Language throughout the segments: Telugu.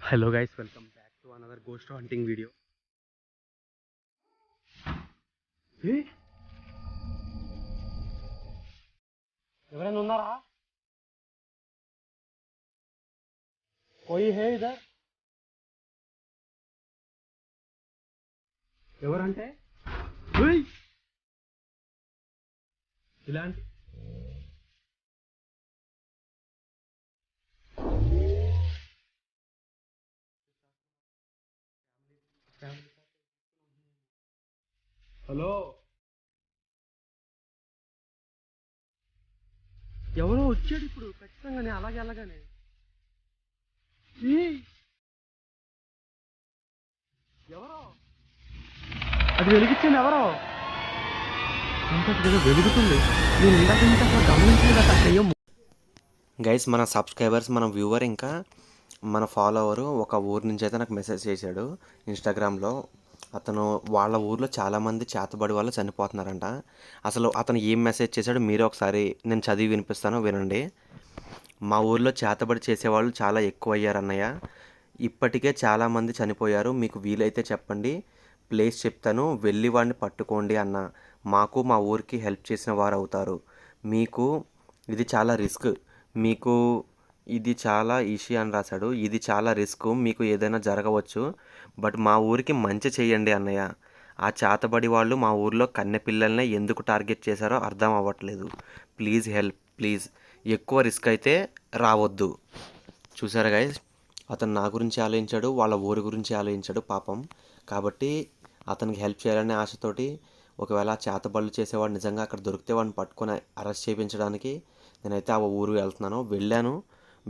Hello guys, welcome back to another ghost hunting video. ఏ ఎవరైనా ఉన్నారా? కోయి హే ఇదర్. ఎవరంటే ఏయ్! ఇలాంటి హలో, ఎవరో వచ్చాడు ఇప్పుడు ఖచ్చితంగానే, అలాగానే ఏయ్! ఎవరో అది వెలిగించండి. ఎవరో ఇంత వెలుగుతుంది. నేను ఇందాక అసలు గమనించలేదు. అసలు చెయ్యం. గైస్, మన సబ్స్క్రైబర్స్, మన వ్యూవర్, ఇంకా మన ఫాలోవర్ ఒక ఊరు నుంచి అయితే నాకు మెసేజ్ చేశాడు ఇన్స్టాగ్రామ్లో. అతను వాళ్ళ ఊర్లో చాలామంది చేతబడి వాళ్ళు చనిపోతున్నారంట. అసలు అతను ఏం మెసేజ్ చేశాడో మీరు ఒకసారి నేను చదివి వినిపిస్తాను, వినండి. మా ఊర్లో చేతబడి చేసేవాళ్ళు చాలా ఎక్కువ అయ్యారన్నయ్య. ఇప్పటికే చాలామంది చనిపోయారు. మీకు వీలైతే చెప్పండి, ప్లేస్ చెప్తాను, వెళ్ళి వాడిని పట్టుకోండి అన్న. మాకు మా ఊరికి హెల్ప్ చేసిన వారు అవుతారు. మీకు ఇది చాలా రిస్క్, మీకు ఇది చాలా ఈజీ అని రాశాడు. ఇది చాలా రిస్క్, మీకు ఏదైనా జరగవచ్చు, బట్ మా ఊరికి మంచి చేయండి అన్నయ్య. ఆ చేతబడి వాళ్ళు మా ఊర్లో కన్నె పిల్లల్ని ఎందుకు టార్గెట్ చేశారో అర్థం అవ్వట్లేదు. Please help, please. ఎక్కువ రిస్క్ అయితే రావద్దు. చూసారా గైస్, అతను నా గురించి ఆలోచించాడు, వాళ్ళ ఊరి గురించి ఆలోచించాడు పాపం. కాబట్టి అతనికి హెల్ప్ చేయాలనే ఆశతోటి, ఒకవేళ చేతబడులు చేసేవాడు నిజంగా అక్కడ దొరికితే వాడిని పట్టుకొని అరెస్ట్ చేయించడానికి నేనైతే ఆ ఊరు వెళ్ళాను.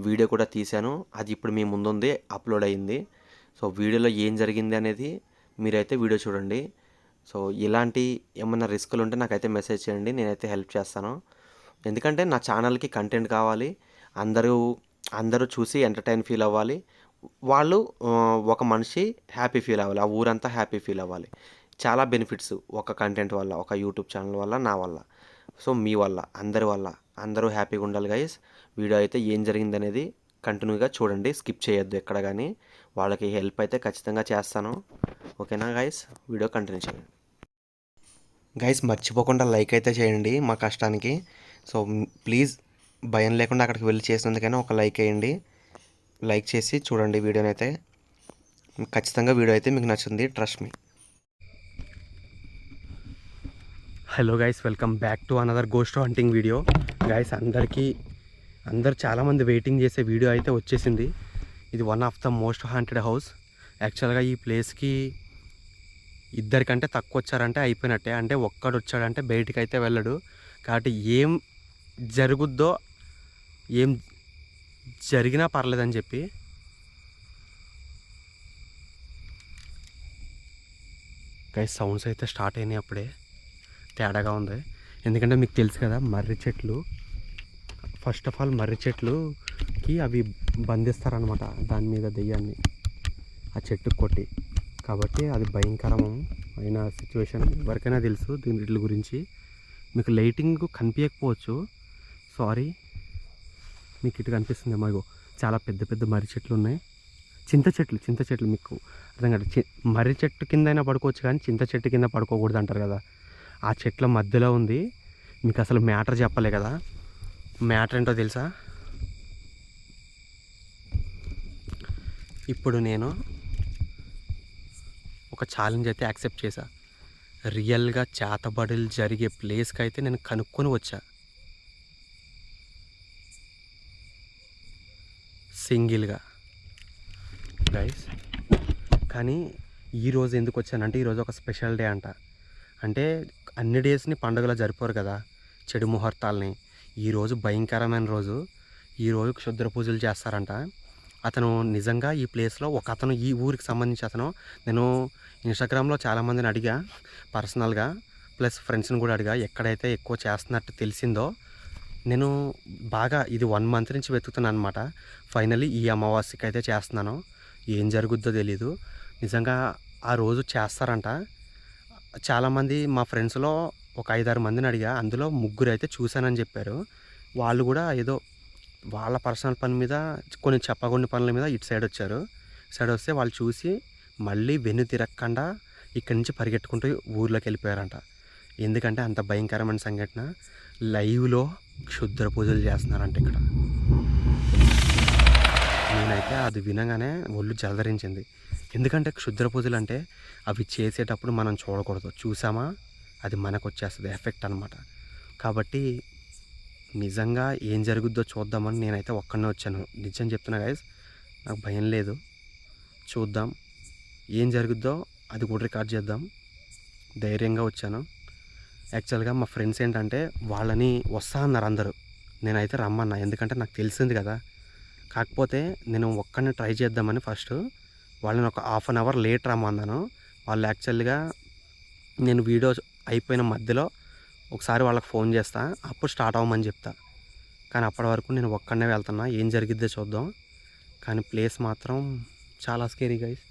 వీడియో కూడా తీశాను. అది ఇప్పుడు మీ ముందుంది, అప్లోడ్ అయ్యింది. సో వీడియోలో ఏం జరిగింది అనేది మీరైతే వీడియో చూడండి. సో ఇలాంటి ఏమైనా రిస్కులు ఉంటే నాకైతే మెసేజ్ చేయండి, నేనైతే హెల్ప్ చేస్తాను. ఎందుకంటే నా ఛానల్కి కంటెంట్ కావాలి, అందరూ చూసి ఎంటర్టైన్ ఫీల్ అవ్వాలి. వాళ్ళు ఒక మనిషి హ్యాపీ ఫీల్ అవ్వాలి, ఆ ఊరంతా హ్యాపీ ఫీల్ అవ్వాలి. చాలా బెనిఫిట్స్ ఒక కంటెంట్ వల్ల, ఒక యూట్యూబ్ ఛానల్ వల్ల, నా వల్ల, సో మీ వల్ల, అందరి వల్ల. అందరూ హ్యాపీగా ఉండాలి గైస్. వీడియో అయితే ఏం జరిగింది అనేది కంటిన్యూగా చూడండి, స్కిప్ చేయొద్దు ఎక్కడ కానీ. వాళ్ళకి హెల్ప్ అయితే ఖచ్చితంగా చేస్తాను. ఓకేనా గైస్, వీడియో కంటిన్యూ చేయండి. గైస్, మర్చిపోకుండా లైక్ అయితే చేయండి మా కష్టానికి. సో ప్లీజ్, భయం లేకుండా అక్కడికి వెళ్ళి చేసినందుకైనా ఒక లైక్ వేయండి. లైక్ చేసి చూడండి వీడియోని అయితే. ఖచ్చితంగా వీడియో అయితే మీకు నచ్చుతుంది, trust me. Hello guys, welcome back to another ghost hunting video. Guys, అందరు చాలామంది వెయిటింగ్ చేసే వీడియో అయితే వచ్చేసింది. ఇది one of the most haunted house. యాక్చువల్గా ఈ ప్లేస్కి ఇద్దరికంటే తక్కువ వచ్చారంటే అయిపోయినట్టే. అంటే ఒక్కడు వచ్చాడంటే బయటికి అయితే వెళ్ళడు. కాబట్టి ఏం జరుగుద్దో, ఏం జరిగినా పర్లేదని చెప్పి గైస్ సౌండ్స్ అయితే స్టార్ట్ అయినాయి. అప్పుడే తేడాగా ఉంది. ఎందుకంటే మీకు తెలుసు కదా, మర్రి చెట్లు, ఫస్ట్ ఆఫ్ ఆల్ మర్రి చెట్లుకి అవి బంధిస్తారనమాట, దాని మీద దెయ్యాన్ని ఆ చెట్టుకు కొట్టి. కాబట్టి అది భయంకరమైన సిచ్యువేషన్. ఎవరికైనా తెలుసు దీని గురించి. మీకు లైటింగ్ కనిపించకపోవచ్చు, సారీ. మీకు ఇటు కనిపిస్తుంది మాకు చాలా పెద్ద పెద్ద మర్రి చెట్లు ఉన్నాయి. చింత చెట్లు మీకు అర్థం కాదు. మర్రి చెట్టు కింద అయినా పడుకోవచ్చు, కానీ చింత చెట్టు కింద పడుకోకూడదు అంటారు కదా. ఆ చెట్ల మధ్యలో ఉంది. మీకు అసలు మ్యాటర్ చెప్పలే కదా. మ్యాటర్ ఏంటో తెలుసా? ఇప్పుడు నేను ఒక ఛాలెంజ్ అయితే యాక్సెప్ట్ చేశా. రియల్గా చేతబడులు జరిగే ప్లేస్కి అయితే నేను కనుక్కొని వచ్చా, సింగిల్గా గైస్. కానీ ఈరోజు ఎందుకు వచ్చానంటే, ఈరోజు ఒక స్పెషల్ డే అంట. అంటే అన్ని డేస్ని పండుగలో జరిపోరు కదా, చెడు ముహూర్తాలని. ఈరోజు భయంకరమైన రోజు. ఈరోజు క్షుద్ర పూజలు చేస్తారంట. అతను నిజంగా ఈ ప్లేస్లో ఒక అతను, ఈ ఊరికి సంబంధించి అతను, నేను ఇన్స్టాగ్రామ్లో చాలామందిని అడిగా పర్సనల్గా, ప్లస్ ఫ్రెండ్స్ని కూడా అడిగా. ఎక్కడైతే ఎక్కువ చేస్తున్నట్టు తెలిసిందో, నేను బాగా ఇది 1 మంత్ నుంచి వెతుకుతున్నాను అనమాట. ఫైనల్లీ ఈ అమావాస్యకి అయితే చేస్తున్నాను. ఏం జరుగుద్దో తెలీదు. నిజంగా ఆ రోజు చేస్తారంట. చాలామంది మా ఫ్రెండ్స్లో ఒక 5-6 మందిని అడిగా, అందులో 3 అయితే చూశానని చెప్పారు. వాళ్ళు కూడా ఏదో వాళ్ళ పర్సనల్ పని మీద, కొన్ని చెప్పకుండా పనుల మీద ఇటు సైడ్ వచ్చారు. సైడ్ వస్తే వాళ్ళు చూసి మళ్ళీ వెన్ను తిరగకుండా ఇక్కడి నుంచి పరిగెట్టుకుంటూ ఊర్లోకి వెళ్ళిపోయారంట. ఎందుకంటే అంత భయంకరమైన సంఘటన. లైవ్లో క్షుద్ర పూజలు చేస్తున్నారంట ఇక్కడ. నేనైతే అది వినగానే ఒళ్ళు జలధరించింది. ఎందుకంటే క్షుద్ర పూజలు అంటే అవి చేసేటప్పుడు మనం చూడకూడదు, చూసామా అది మనకు వచ్చేస్తుంది ఎఫెక్ట్ అనమాట. కాబట్టి నిజంగా ఏం జరుగుద్దో చూద్దామని నేనైతే ఒక్కడనే వచ్చాను. నిజం చెప్తున్నా గైస్, నాకు భయం లేదు. చూద్దాం ఏం జరుగుద్దో, అది కూడా రికార్డ్ చేద్దాం. ధైర్యంగా వచ్చాను. యాక్చువల్గా మా ఫ్రెండ్స్ ఏంటంటే వాళ్ళని వస్తా అన్నారు అందరూ. నేనైతే రమ్మన్నా, ఎందుకంటే నాకు తెలిసింది కదా. కాకపోతే నేను ఒక్కడిని ట్రై చేద్దామని ఫస్ట్ వాళ్ళని ఒక హాఫ్ అన్ అవర్ లేట్ రమ్మన్నాను. వాళ్ళు యాక్చువల్గా నేను వీడియో అయిపోయిన మధ్యలో ఒకసారి వాళ్ళకి ఫోన్ చేస్తా, అప్పుడు స్టార్ట్ అవ్వమని చెప్తా. కానీ అప్పటి వరకు నేను ఒక్కడనే వెళ్తున్నా, ఏం జరిగిద్దో చూద్దాం. కానీ ప్లేస్ మాత్రం చాలా scary guys.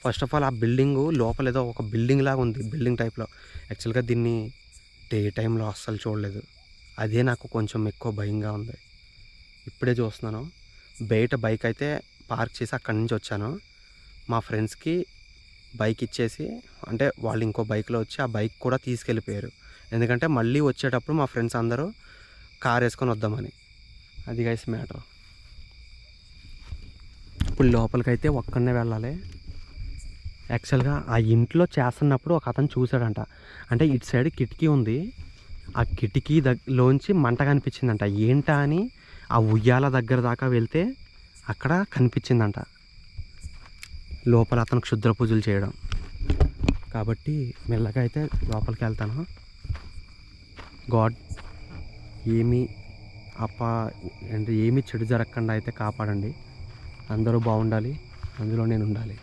First of all ఆ బిల్డింగు లోపల ఏదో ఒక బిల్డింగ్ లాగా ఉంది, బిల్డింగ్ టైప్లో. యాక్చువల్గా దీన్ని డే టైంలో అస్సలు చూడలేదు. అదే నాకు కొంచెం ఎక్కువ భయంగా ఉంది. ఇప్పుడే చూస్తున్నాను. బయట బైక్ అయితే పార్క్ చేసి అక్కడి నుంచి వచ్చాను. మా ఫ్రెండ్స్కి బైక్ ఇచ్చేసి, అంటే వాళ్ళు ఇంకో బైక్లో వచ్చి ఆ బైక్ కూడా తీసుకెళ్ళిపోయారు. ఎందుకంటే మళ్ళీ వచ్చేటప్పుడు మా ఫ్రెండ్స్ అందరూ కార్ వేసుకొని వద్దామని. అది గైస్ మ్యాటర్. ఇప్పుడు లోపలికైతే ఒక్కడనే వెళ్ళాలి. యాక్చువల్గా ఆ ఇంట్లో చేస్తున్నప్పుడు ఒక అతను చూశాడంట. అంటే ఇటు సైడ్ కిటికీ ఉంది, ఆ కిటికీ లోంచి మంట కనిపించిందంట. ఏంటా అని ఆ ఉయ్యాల దగ్గర దాకా వెళ్తే అక్కడ కనిపించిందంట లోపల అతను క్షుద్ర పూజలు చేయడం. కాబట్టి మెల్లగా అయితే లోపలికి వెళ్తాను. గాడ్ ఏమీ చెడు జరగకుండా అయితే కాపాడండి. అందరూ బాగుండాలి, అందులో నేను ఉండాలి.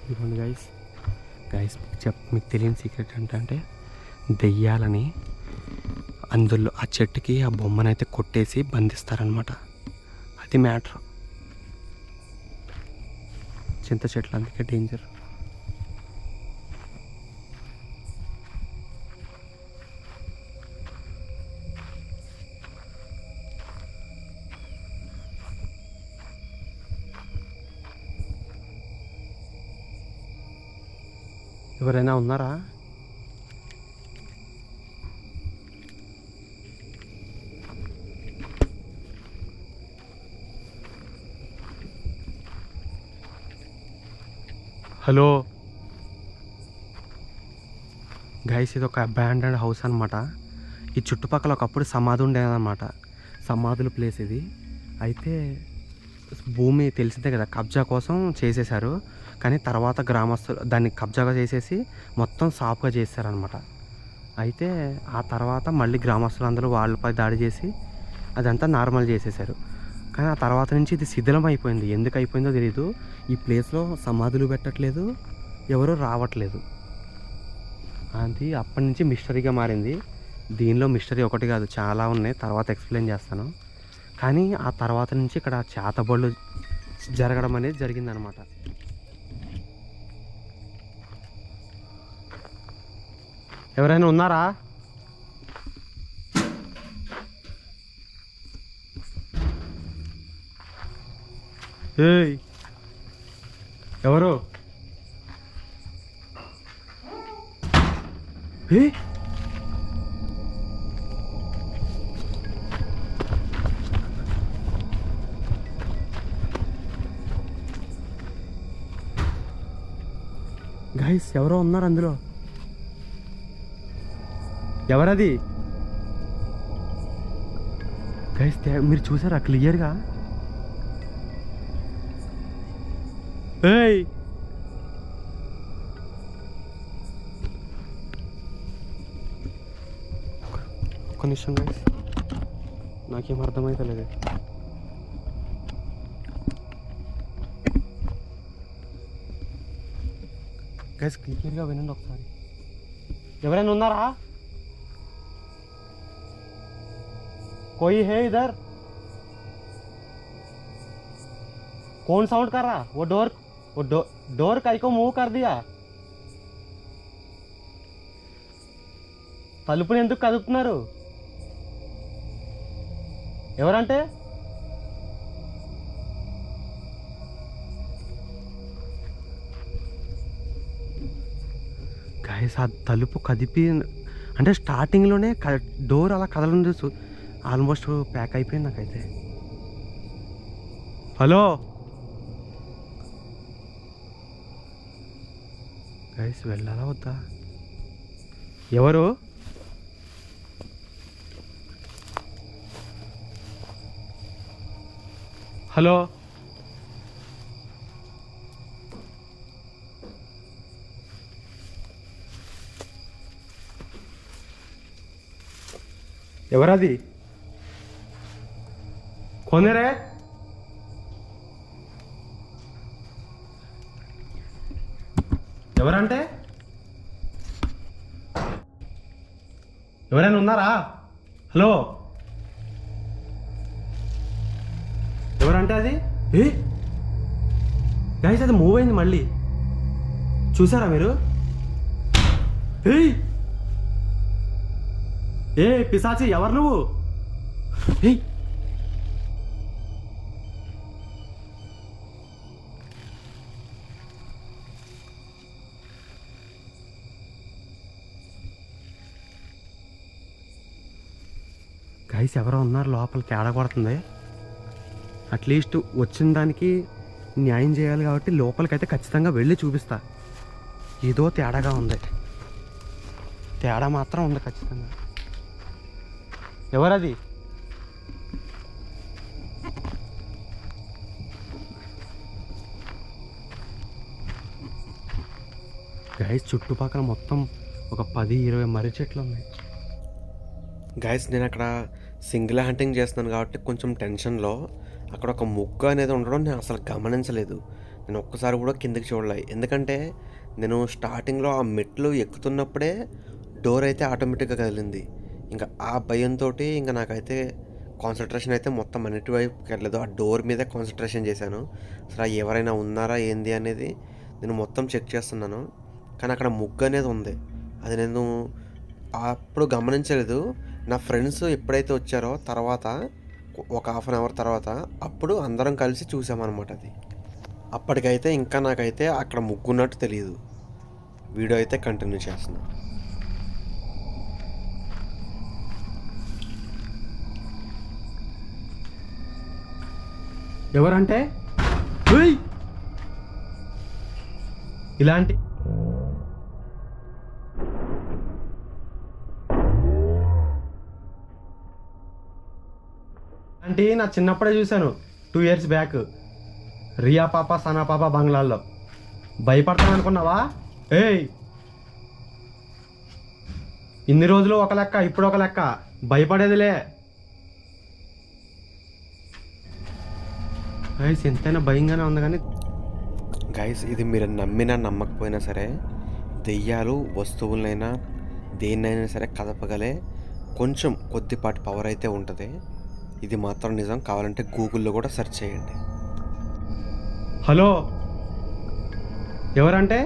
ఇదిగోండి గైస్ మీకు తెలియని సీక్రెట్ ఏంటంటే దెయ్యాలని అందులో ఆ చెట్టుకి ఆ బొమ్మనైతే కొట్టేసి బంధిస్తారనమాట. అది మ్యాటర్. చింత చెట్లు అందుకే డేంజర్. ఎవరైనా ఉన్నారా? హలో గైస్, ఇది ఒక అబాండెడ్ హౌస్ అనమాట. ఈ చుట్టుపక్కల ఒకప్పుడు సమాధి ఉండేదన్నమాట. సమాధుల ప్లేస్ ఇది. అయితే భూమి తెలిసిందే కదా, కబ్జా కోసం చేసేశారు. కానీ తర్వాత గ్రామస్తులు దాన్ని కబ్జాగా చేసేసి మొత్తం సాఫ్గా చేశారనమాట. అయితే ఆ తర్వాత మళ్ళీ గ్రామస్తులందరూ వాళ్ళపై దాడి చేసి అదంతా నార్మల్ చేసేసారు. కానీ ఆ తర్వాత నుంచి ఇది శిథిలం అయిపోయింది. ఎందుకు అయిపోయిందో తెలీదు. ఈ ప్లేస్లో సమాధులు పెట్టట్లేదు, ఎవరు రావట్లేదు. అది అప్పటి నుంచి మిస్టరీగా మారింది. దీనిలో మిస్టరీ ఒకటి కాదు, చాలా ఉన్నాయి, తర్వాత ఎక్స్ప్లెయిన్ చేస్తాను. కానీ ఆ తర్వాత నుంచి ఇక్కడ చేతబడులు జరగడం అనేది జరిగిందనమాట. ఎవరైనా ఉన్నారా? ఏయ్ ఎవరు? ఏ గైస్, ఎవరో ఉన్నారు అందులో. ఎవరది? గైస్ మీరు చూసారా క్లియర్గా? ఏయ్ ఒక్క నిమిషం గైస్, నాకేం అర్థమైతలేదు. గైస్ క్లియర్గా వినండి ఒకసారి. ఎవరైనా ఉన్నారా? कोई है इधर? कौन साउंड कर रहा? वो डोर काई को मूव कर दिया? తలుపుని ఎందుకు కదుపుతున్నారు? ఎవరంటే? గైస్ ఆ తలుపు కదిపి అంటే స్టార్టింగ్లోనే డోర్ అలా కదలని చూసు ఆల్మోస్ట్ ప్యాక్ అయిపోయింది నాకైతే. హలో గైస్, వెళ్ళాలా వద్దా? ఎవరు? హలో ఎవరది? కొనేరే ఎవరంటే? ఎవరైనా ఉన్నారా? హలో ఎవరంటే అది? గైస్ అది మూవ్ అయింది మళ్ళీ, చూసారా మీరు? పిశాచి ఎవరు నువ్వు? గైస్ ఎవరో ఉన్నారు లోపల, తేడా కొడుతుంది. అట్లీస్ట్ వచ్చిన దానికి న్యాయం చేయాలి కాబట్టి లోపలికైతే ఖచ్చితంగా వెళ్ళి చూపిస్తా. ఏదో తేడాగా ఉంది, తేడా మాత్రం ఉంది ఖచ్చితంగా. ఎవరది? గైస్ చుట్టుపక్కల మొత్తం ఒక 10-20 మర్రి చెట్లు ఉన్నాయి. గైస్ నేను అక్కడ సింగిల్ హంటింగ్ చేస్తున్నాను కాబట్టి కొంచెం టెన్షన్లో అక్కడ ఒక ముగ్గు అనేది ఉండడం నేను అసలు గమనించలేదు. నేను ఒక్కసారి కూడా కిందకి చూడలేదు, ఎందుకంటే నేను స్టార్టింగ్లో ఆ మెట్లు ఎక్కుతున్నప్పుడే డోర్ అయితే ఆటోమేటిక్గా కదిలింది. ఇంకా ఆ భయంతో ఇంకా నాకైతే కాన్సన్ట్రేషన్ అయితే మొత్తం అన్నిటి వైపుకి వెళ్ళలేదు, ఆ డోర్ మీదే కాన్సన్ట్రేషన్ చేశాను. అసలు ఎవరైనా ఉన్నారా ఏంది అనేది నేను మొత్తం చెక్ చేస్తున్నాను. కానీ అక్కడ ముగ్గు అనేది ఉంది, అది నేను అప్పుడు గమనించలేదు. నా ఫ్రెండ్స్ ఎప్పుడైతే వచ్చారో తర్వాత ఒక హాఫ్ అన్ అవర్ తర్వాత అప్పుడు అందరం కలిసి చూసామన్నమాట. అది అప్పటికైతే ఇంకా నాకైతే అక్కడ ముగ్గు ఉన్నట్టు తెలియదు. వీడియో అయితే కంటిన్యూ చేస్తున్నా. ఎవరంటే? ఇలాంటి అంటే నా చిన్నప్పుడే చూశాను 2 years బ్యాక్, రియా పాప సనా పాప బంగ్లాల్లో. భయపడతాను అనుకున్నావా? ఇన్ని రోజులు ఒక లెక్క, ఇప్పుడు ఒక లెక్క. భయపడేదిలే. గైస్ ఎంతైనా భయంగానే ఉంది కానీ గైస్ ఇది మీరు నమ్మినా నమ్మకపోయినా సరే, దెయ్యాలు వస్తువులైనా దేన్నైనా సరే కదపగలే కొంచెం కొద్దిపాటి పవర్ అయితే ఉంటుంది. ఇది మాత్రం నిజం. కావాలంటే గూగుల్లో కూడా సెర్చ్ చేయండి. హలో ఎవరంటే?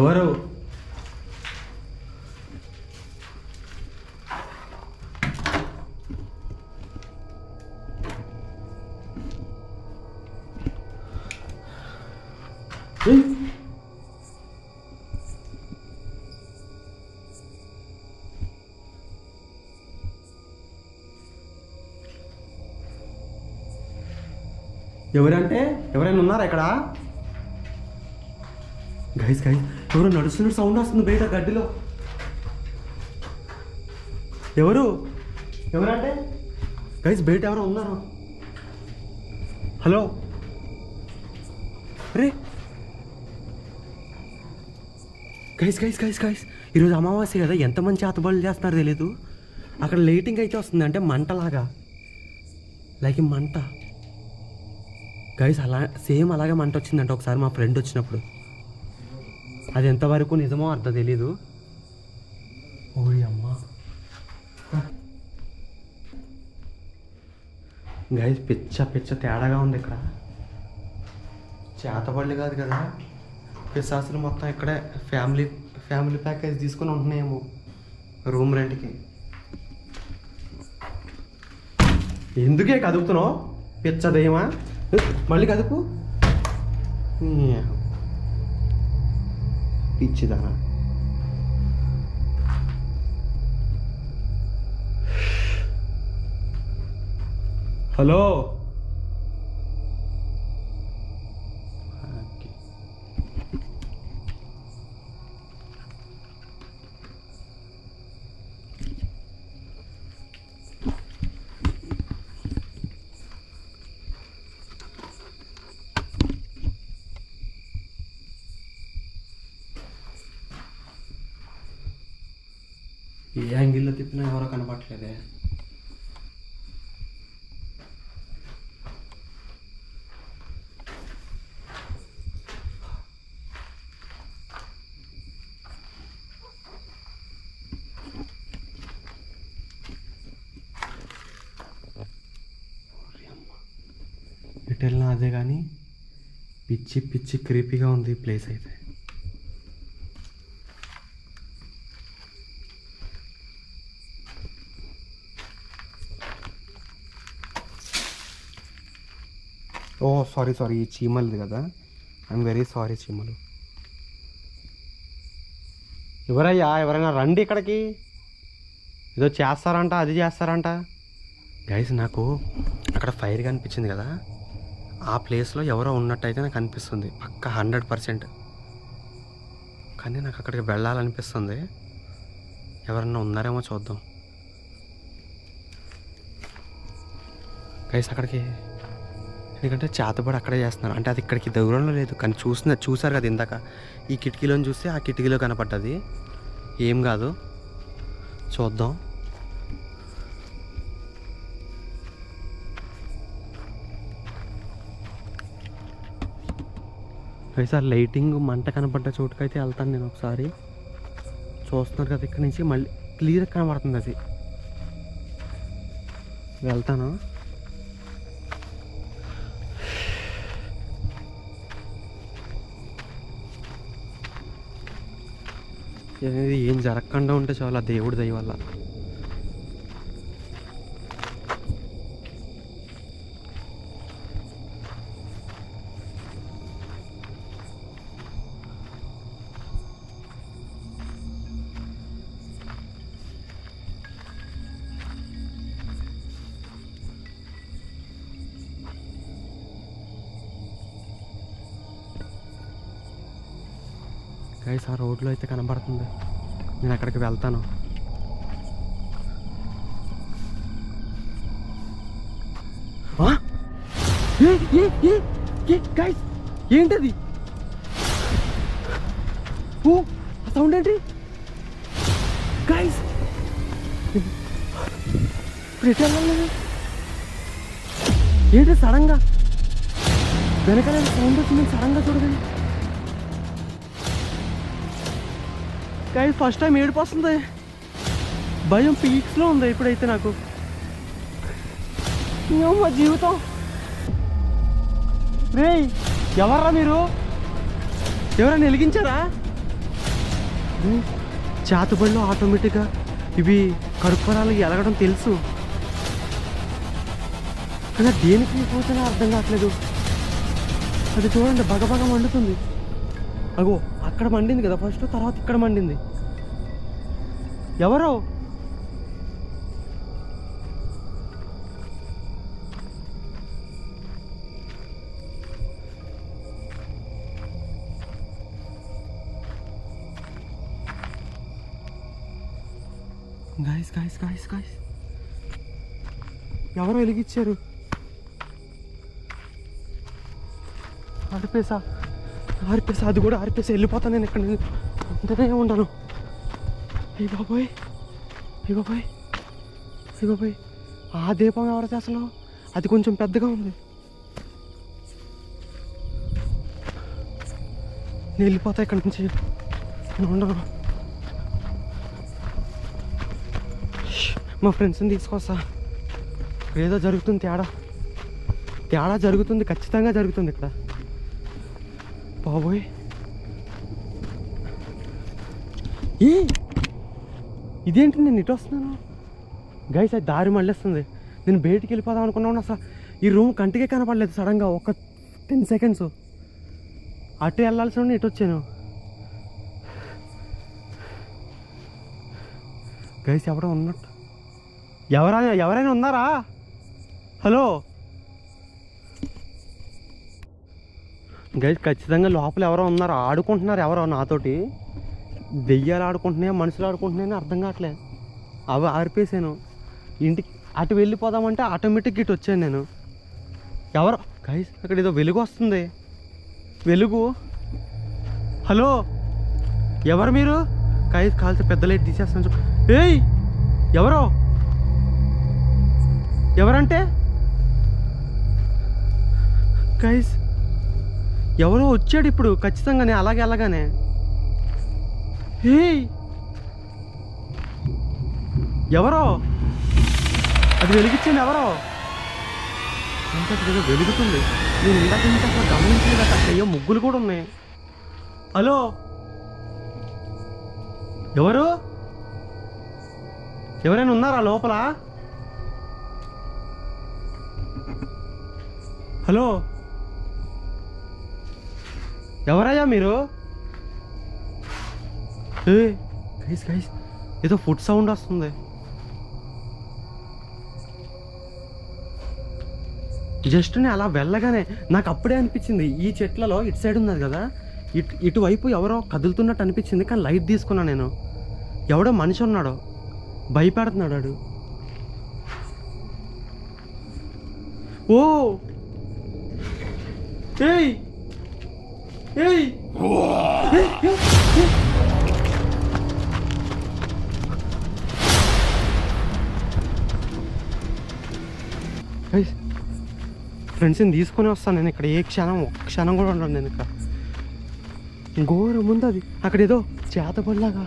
ఎవరు? ఎవరంటే? ఎవరైనా ఉన్నారా ఇక్కడ? గైస్ గైస్ ఎవరో నడుస్తున్న సౌండ్ వస్తుంది బయట గడ్డిలో. ఎవరంటే? గైస్ బయట ఎవరో ఉన్నారు. హలో రే గైస్ గైస్ గైస్ గైస్ ఈరోజు అమావాస్య కదా, ఎంతమంది చేతబడులు చేస్తున్నారో తెలీదు. అక్కడ లైటింగ్ అయితే వస్తుంది, అంటే మంటలాగా, లైక్ మంట. గైస్ అలా సేమ్ అలాగే మంట వచ్చిందంట ఒకసారి మా ఫ్రెండ్ వచ్చినప్పుడు. అది ఎంతవరకు నిజమో అర్థం తెలీదు. ఓడి అమ్మ గైస్, పిచ్చ తేడాగా ఉంది ఇక్కడ. చేతబళ్ళు కాదు కదా, పిశాసులు మొత్తం ఇక్కడే ఫ్యామిలీ ప్యాకేజ్ తీసుకొని ఉంటున్నాయేమో రూమ్ రెంట్కి. ఎందుకే కదుపుతున్నావు పిచ్చదేమా? మళ్ళీ కదుపు. పిచ్చిదానా. హలో, ఏ యాంగిల్లో తిప్పినా ఎవరో కనపట్లేదే. ఇటు వెళ్ళినా అదే కానీ పిచ్చి క్రీపీగా ఉంది ఈ ప్లేస్ అయితే. ఓ సారీ ఈ చీమలది కదా. ఐఎమ్ వెరీ సారీ చీమలు. ఎవరైనా రండి ఇక్కడికి. ఏదో చేస్తారంట, అది చేస్తారంట. గైస్, నాకు అక్కడ ఫైర్ కనిపించింది కదా, ఆ ప్లేస్లో ఎవరో ఉన్నట్టయితే నాకు అనిపిస్తుంది పక్కా 100%. కానీ నాకు అక్కడికి వెళ్ళాలనిపిస్తుంది. ఎవరన్నా ఉన్నారేమో చూద్దాం. గైస్, అక్కడికి ఎందుకంటే చేతబడి అక్కడే చేస్తున్నారు అంటే అది ఇక్కడికి దూరంలో లేదు, కానీ చూసారు కదా ఇందాక ఈ కిటికీలో చూస్తే ఆ కిటికీలో కనపడ్డది. ఏం కాదు, చూద్దాం. సార్ లైటింగ్ మంట కనపడ్డ చోటుకైతే వెళ్తాను నేను ఒకసారి. చూస్తున్నారు కదా ఇక్కడ నుంచి మళ్ళీ క్లియర్ కనబడుతుంది అది. వెళ్తాను. అనేది ఏం జరగకుండా ఉంటే చాలా దేవుడి దయ వల్ల. గైస్, ఆ రోడ్లో అయితే కనబడుతుంది. నేను అక్కడికి వెళ్తాను. గైస్, ఏంటది? ఓ సౌండ్ ఏంటి గైస్? ఏంటి సడన్గా వెనకాల సౌండ్ వచ్చింది, సడన్గా చూడగలి. గైస్, ఫస్ట్ టైం ఏడుపు వస్తుంది. భయం పీక్స్లో ఉంది ఇప్పుడైతే నాకు. మా జీవితం. రే, ఎవర్రా మీరు? ఎవరైనా వెలిగించారా? చేతబడిలో ఆటోమేటిక్గా ఇవి కడుపురాలు ఎలగడం తెలుసు, కానీ దేనికి పోతేనే అర్థం కావట్లేదు. అది చూడండి, బగబగ మండుతుంది. అగో అక్కడ మండింది కదా ఫస్ట్, తర్వాత ఇక్కడ మండింది. ఎవరో గాయస్ గాయస్ గాయస్ గాయస్ ఎవరో వెలిగించారు. ఆరిపేసా అది కూడా ఆరిపేసా. వెళ్ళిపోతాను నేను ఇక్కడ, అంతనే ఉండను. అయ్యి బాబోయ్, ఆ దీపం ఎవరిది అసలు? అది కొంచెం పెద్దగా ఉంది. నేను వెళ్ళిపోతా ఇక్కడి నుంచి. ఉండను. మా ఫ్రెండ్స్ని తీసుకొస్తా. ఏదో జరుగుతుంది, తేడా జరుగుతుంది, ఖచ్చితంగా జరుగుతుంది ఇక్కడ. బాబోయ్, ఇదేంటి నేను ఇటు వస్తున్నాను గైస్? అది దారి మళ్ళేస్తుంది. నేను బయటికి వెళ్ళిపోదాం అనుకున్నాను, అసలు ఈ రూమ్ కంటికే కనపడలేదు. సడన్గా ఒక 10 seconds అటు వెళ్ళాల్సి ఉండి ఇటు వచ్చాను. గైస్ ఎవడో ఉన్నట్టు, ఎవరైనా ఉన్నారా? హలో గైస్, ఖచ్చితంగా లోపల ఎవరో ఉన్నారు, ఆడుకుంటున్నారు ఎవరో నాతోటి. దెయ్యాలు ఆడుకుంటున్నాయా, మనుషులు ఆడుకుంటున్నాయని అర్థం కావట్లేదు. అవి ఆరిపేసాను. ఇంటికి అటు వెళ్ళిపోదామంటే ఆటోమేటిక్ ఇటు వచ్చాను నేను. ఎవరో గైస్, అక్కడ ఏదో వెలుగు వస్తుంది, వెలుగు. హలో, ఎవరు మీరు? గైస్ కాల్సి పెద్ద లైట్ తీసేస్తాను. ఏయ్, ఎవరంటే గైస్, ఎవరో వచ్చాడు ఇప్పుడు ఖచ్చితంగానే, అలాగానే. ఏయ్, ఎవరో అది వెలిగించండి. ఎవరో ఇంకా వెలుగుతుంది. నేను ఇందాక అసలు గమనించలేదు. అక్కడ అయ్యో ముగ్గులు కూడా ఉన్నాయి. హలో, ఎవరైనా ఉన్నారా లోపల? హలో, ఎవరయ్యా మీరు? గైస్ ఏదో ఫుడ్ సౌండ్ వస్తుంది. జస్ట్ నేను అలా వెళ్ళగానే నాకు అప్పుడే అనిపించింది, ఈ చెట్లలో ఇటు సైడ్ ఉన్నది కదా, ఇటువైపు ఎవరో కదులుతున్నట్టు అనిపించింది. కానీ లైట్ తీసుకున్నా నేను. ఎవడో మనిషి ఉన్నాడు, భయపెడుతున్నాడు వాడు. ఓ ఏయ్ ఏయ్ ఫ్రెండ్స్ని తీసుకొని వస్తాను నేను. ఇక్కడ ఒక్క క్షణం కూడా ఉండను నేను ఇక్కడ. ఘోరం ఉంది అది. అక్కడ ఏదో చేతబడిలాగా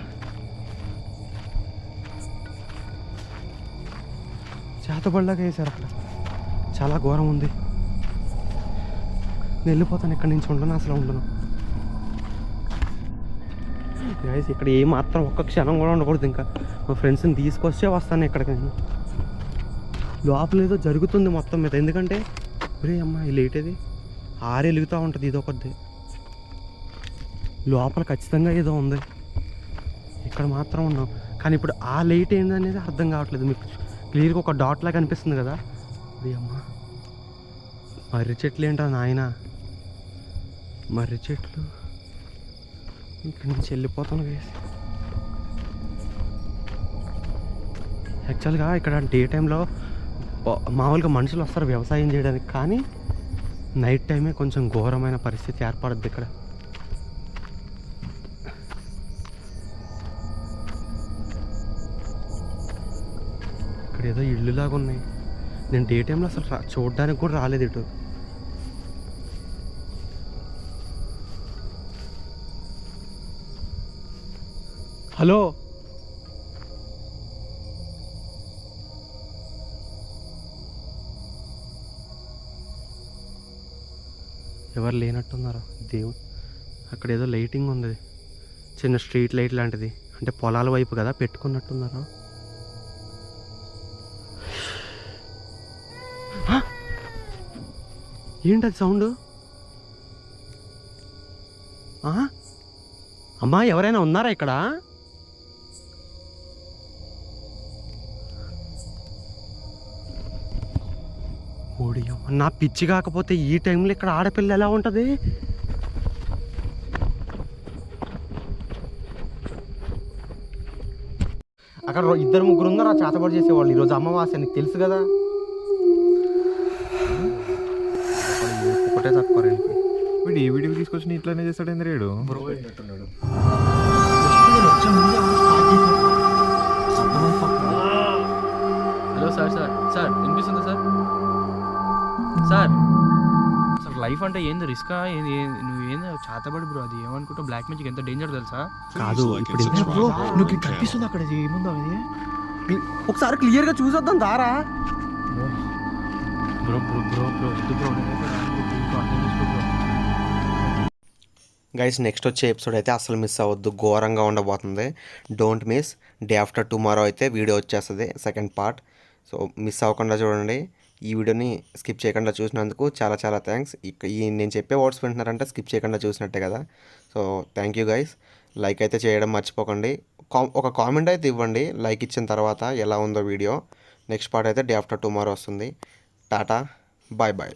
వేశారు అక్కడ. చాలా ఘోరం ఉంది. నేను వెళ్ళిపోతాను ఇక్కడి నుంచి, ఉండను, అసలు ఉండను గైస్. ఇక్కడ ఏమాత్రం ఒక్క క్షణం కూడా ఉండకూడదు. ఇంకా మా ఫ్రెండ్స్ని తీసుకొచ్చే వస్తాను ఇక్కడికి నేను. లోపల ఏదో జరుగుతుంది మొత్తం మీద. ఎందుకంటే ఒరే అమ్మ, ఈ లైట్ అది వెలుగుతూ ఉంటుంది, ఇదొకటి. లోపల ఖచ్చితంగా ఏదో ఉంది, ఇక్కడ మాత్రం ఉన్నాం. కానీ ఇప్పుడు ఆ లైట్ ఏందనేది అర్థం కావట్లేదు. మీకు క్లియర్గా ఒక డాట్ లాగా కనిపిస్తుంది కదా. ఒరే అమ్మ, మర్రి చెట్లు ఏంటో నాయన, మర్రి చెట్లు. ఇక్కడి నుంచి వెళ్ళిపోతాను గైస్. యాక్చువల్గా ఇక్కడ డే టైంలో మామూలుగా మనుషులు వస్తారు వ్యవసాయం చేయడానికి, కానీ నైట్ టైమే కొంచెం ఘోరమైన పరిస్థితి ఏర్పడుద్ది ఇక్కడ. ఇక్కడ ఏదో ఇళ్ళులాగా ఉన్నాయి. నేను డే టైంలో అసలు చూడడానికి కూడా రాలేదు ఇటు. హలో, ఎవరు లేనట్టున్నారు దేవుడు. అక్కడ ఏదో లైటింగ్ ఉంది, చిన్న స్ట్రీట్ లైట్ లాంటిది. అంటే పొలాల వైపు కదా పెట్టుకున్నట్టున్నారు. ఏంటది సౌండ్? అమ్మా, ఎవరైనా ఉన్నారా ఇక్కడ? ఓడి అమ్మ, నా పిచ్చి కాకపోతే ఈ టైంలో ఇక్కడ ఆడపిల్ల ఎలా ఉంటుంది? అక్కడ 2-3 ఉన్నారు ఆ చేతబడి చేసేవాళ్ళు. ఈరోజు అమావాస్య, నీకు తెలుసు కదా. ఒకటే తక్కువ వీడు ఏ వీడియో తీసుకొచ్చి ఇట్లానే చేస్తాడు ఏంద్ర రేడు. హలో సార్ వినిపిస్తుందా సార్? సార్ అసలు లైఫ్ అంటే ఏంది? రిస్కా? నువ్వు నువ్వేందో చాతబడి బ్రో, అది ఏమనుకుంటా బ్లాక్ మ్యాజిక్ ఎంత డేంజర్ తెలుసా? కాదు ఇప్పుడు బ్రో నువ్వు కనిపిస్తుంది అక్కడ, అది ఏముందో అది. ఒకసారి క్లియర్గా చూసొద్దాం దారా. బ్రో బ్రో బ్రో బ్రో వద్దు బ్రో, నేనైతే రాను బ్రో, ప్లీజ్ బ్రో, అర్థం చేసుకో బ్రో. గైస్ నెక్స్ట్ వచ్చే ఎపిసోడ్ అయితే అసలు మిస్ అవ్వద్దు, ఘోరంగా ఉండబోతుంది. Don't miss. Day after tomorrow అయితే వీడియో వచ్చేస్తుంది సెకండ్ పార్ట్. సో మిస్ అవ్వకుండా చూడండి. ఈ వీడియోని స్కిప్ చేయకుండా చూసినందుకు చాలా చాలా థ్యాంక్స్. ఈ నేను చెప్పే వర్డ్స్ వింటున్నారంటే స్కిప్ చేయకుండా చూసినట్టే కదా. So thank you guys. Like అయితే చేయడం మర్చిపోకండి. ఒక కామెంట్ అయితే ఇవ్వండి లైక్ ఇచ్చిన తర్వాత ఎలా ఉందో వీడియో. నెక్స్ట్ పార్ట్ అయితే డే ఆఫ్టర్ టుమారో వస్తుంది. Tata, bye bye.